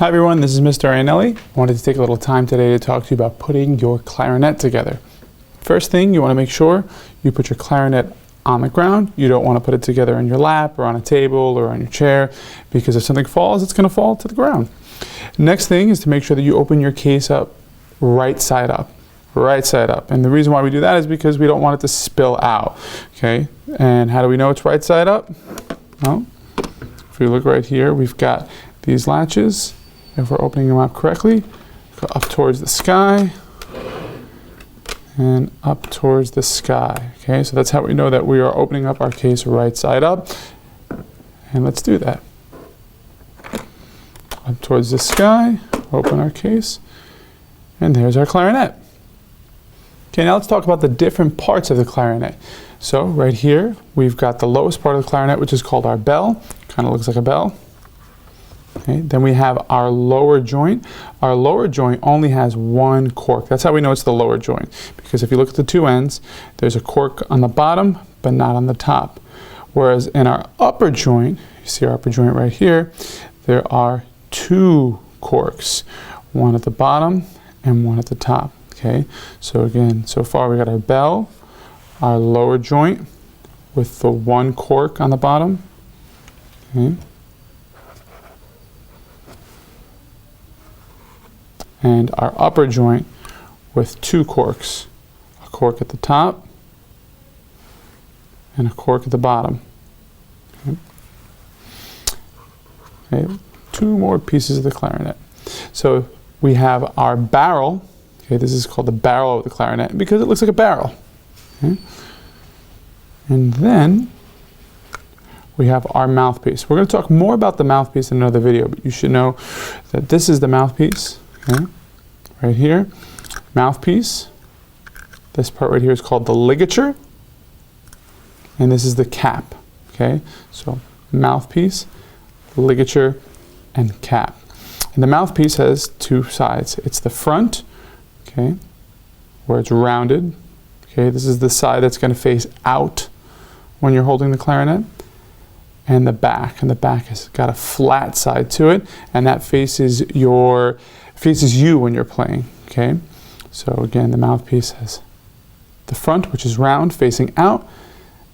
Hi everyone, this is Mr. Iannelli. I wanted to take a little time today to talk to you about putting your clarinet together. First thing, you want to make sure you put your clarinet on the ground. You don't want to put it together in your lap or on a table or on your chair, because if something falls, it's going to fall to the ground. Next thing is to make sure that you open your case up right side up. Right side up. And the reason why we do that is because we don't want it to spill out. Okay? And how do we know it's right side up? Well, if we look right here, we've got these latches. If we're opening them up correctly, go up towards the sky and up towards the sky. Okay, so that's how we know that we are opening up our case right side up. And let's do that. Up towards the sky, open our case, and there's our clarinet. Okay, now let's talk about the different parts of the clarinet. So right here, we've got the lowest part of the clarinet, which is called our bell. Kind of looks like a bell. Okay, then we have our lower joint. Our lower joint only has one cork. That's how we know it's the lower joint, because if you look at the two ends, there's a cork on the bottom, but not on the top. Whereas in our upper joint, you see our upper joint right here, there are two corks, one at the bottom and one at the top. Okay, so again, so far we got our bell, our lower joint with the one cork on the bottom. Okay. And our upper joint with two corks, a cork at the top and a cork at the bottom. Okay. Okay. Two more pieces of the clarinet. So we have our barrel. Okay, this is called the barrel of the clarinet because it looks like a barrel. Okay. And then we have our mouthpiece. We're going to talk more about the mouthpiece in another video, but you should know that this is the mouthpiece. Okay. Right here, mouthpiece. This part right here is called the ligature, and this is the cap. Okay, so mouthpiece, ligature, and cap. And the mouthpiece has two sides. It's the front, okay, where it's rounded. Okay, this is the side that's going to face out when you're holding the clarinet, and the back. And the back has got a flat side to it, and that faces you when you're playing. Okay, so again, the mouthpiece has the front, which is round, facing out,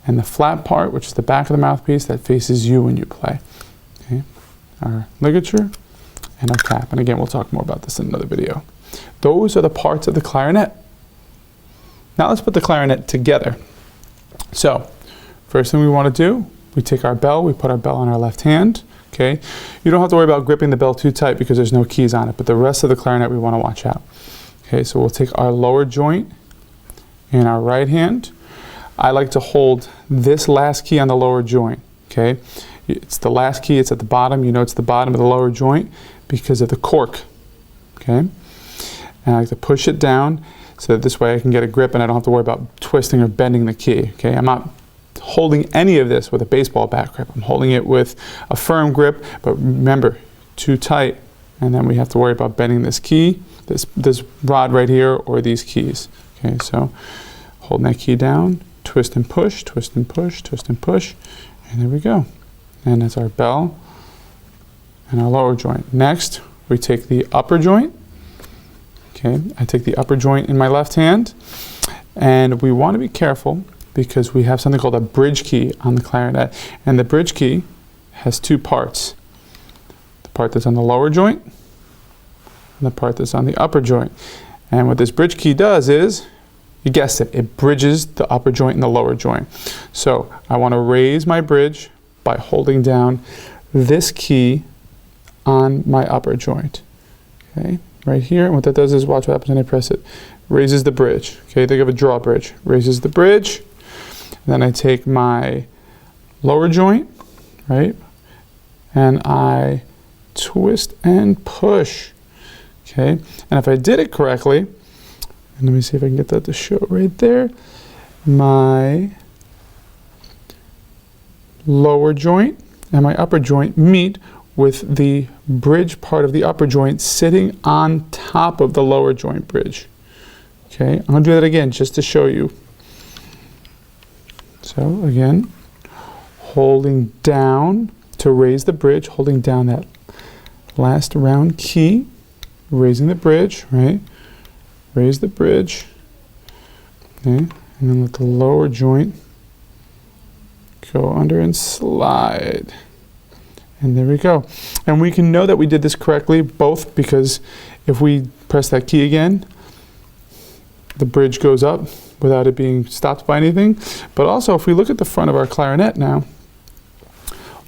and the flat part, which is the back of the mouthpiece, that faces you when you play. Okay, our ligature and our cap. And again, we'll talk more about this in another video. Those are the parts of the clarinet. Now let's put the clarinet together. So first thing we want to do, we take our bell, we put our bell on our left hand. Okay, you don't have to worry about gripping the bell too tight because there's no keys on it, but the rest of the clarinet we want to watch out. Okay, so we'll take our lower joint in our right hand. I like to hold this last key on the lower joint. Okay, it's the last key, it's at the bottom. You know it's the bottom of the lower joint because of the cork. Okay, and I like to push it down so that this way I can get a grip and I don't have to worry about twisting or bending the key. Okay, I'm not holding any of this with a baseball bat grip. I'm holding it with a firm grip, but remember, too tight, and then we have to worry about bending this key, this rod right here, or these keys. Okay, so holding that key down, twist and push, twist and push, twist and push, and there we go. And that's our bell and our lower joint. Next, we take the upper joint. Okay, I take the upper joint in my left hand, and we want to be careful because we have something called a bridge key on the clarinet, and the bridge key has two parts. The part that's on the lower joint and the part that's on the upper joint. And what this bridge key does is, you guessed it, it bridges the upper joint and the lower joint. So I want to raise my bridge by holding down this key on my upper joint. Okay, right here, and what that does is, watch what happens when I press it. Raises the bridge. Okay, think of a drawbridge. Raises the bridge. Then I take my lower joint, right, and I twist and push. Okay, and if I did it correctly, and let me see if I can get that to show right there, my lower joint and my upper joint meet with the bridge part of the upper joint sitting on top of the lower joint bridge. Okay, I'm going to do that again just to show you. So again, holding down to raise the bridge, holding down that last round key, raising the bridge, right? Raise the bridge, okay? And then let the lower joint go under and slide. And there we go. And we can know that we did this correctly, both because if we press that key again, the bridge goes up without it being stopped by anything. But also, if we look at the front of our clarinet now,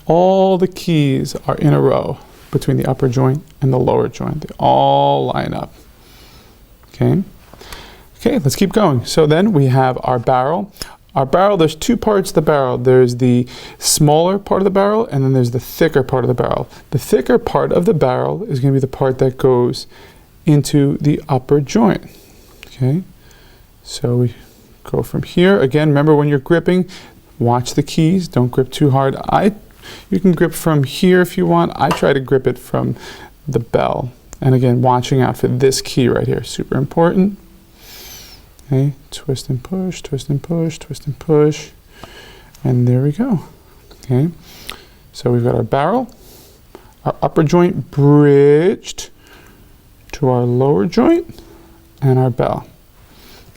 all the keys are in a row between the upper joint and the lower joint. They all line up. Okay? Okay, let's keep going. So then we have our barrel. Our barrel, there's two parts to the barrel. There's the smaller part of the barrel, and then there's the thicker part of the barrel. The thicker part of the barrel is going to be the part that goes into the upper joint. Okay, so we go from here. Again, remember when you're gripping, watch the keys. Don't grip too hard. You can grip from here if you want. I try to grip it from the bell. And again, watching out for this key right here. Super important. Okay, twist and push, twist and push, twist and push. And there we go. Okay, so we've got our barrel, our upper joint bridged to our lower joint, and our bell.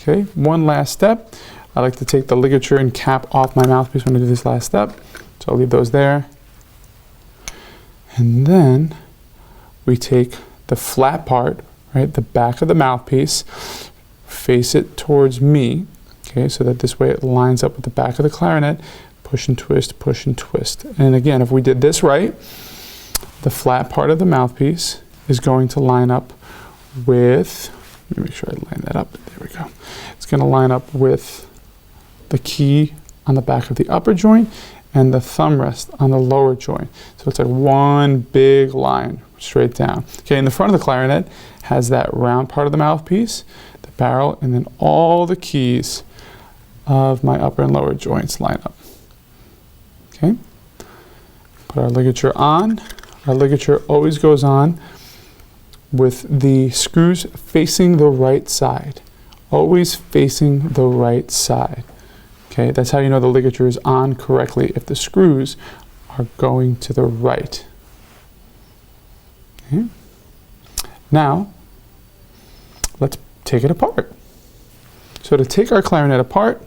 Okay, one last step. I like to take the ligature and cap off my mouthpiece when I do this last step. So I'll leave those there. And then we take the flat part, right, the back of the mouthpiece, face it towards me, okay, so that this way it lines up with the back of the clarinet, push and twist, push and twist. And again, if we did this right, the flat part of the mouthpiece is going to line up with, let me make sure I line that up, there we go. It's going to line up with the key on the back of the upper joint and the thumb rest on the lower joint. So it's like one big line straight down. Okay, and the front of the clarinet has that round part of the mouthpiece, the barrel, and then all the keys of my upper and lower joints line up. Okay, put our ligature on. Our ligature always goes on with the screws facing the right side. Always facing the right side. Okay, that's how you know the ligature is on correctly, if the screws are going to the right. Okay. Now, let's take it apart. So to take our clarinet apart,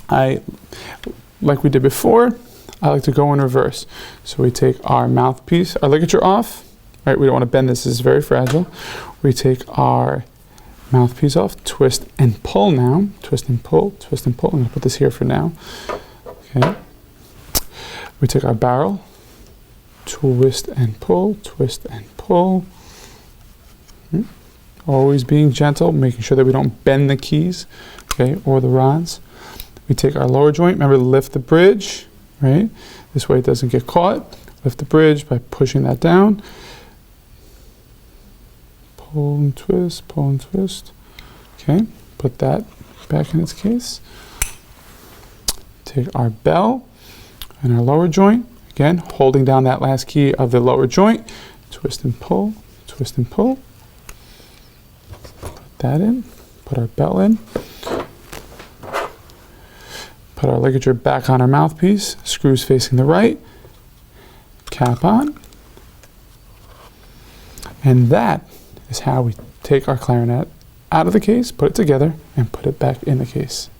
like we did before, I like to go in reverse. So we take our mouthpiece, our ligature off, right? We don't want to bend this, this is very fragile. We take our mouthpiece off, twist and pull now. Twist and pull, twist and pull. I'm going to put this here for now. Okay. We take our barrel, twist and pull, twist and pull. Always being gentle, making sure that we don't bend the keys, okay, or the rods. We take our lower joint, remember to lift the bridge, right? This way it doesn't get caught. Lift the bridge by pushing that down. Pull and twist, pull and twist. Okay, put that back in its case. Take our bell and our lower joint. Again, holding down that last key of the lower joint. Twist and pull, twist and pull. Put that in, put our bell in. Put our ligature back on our mouthpiece, screws facing the right. Cap on. And that is how we take our clarinet out of the case, put it together, and put it back in the case.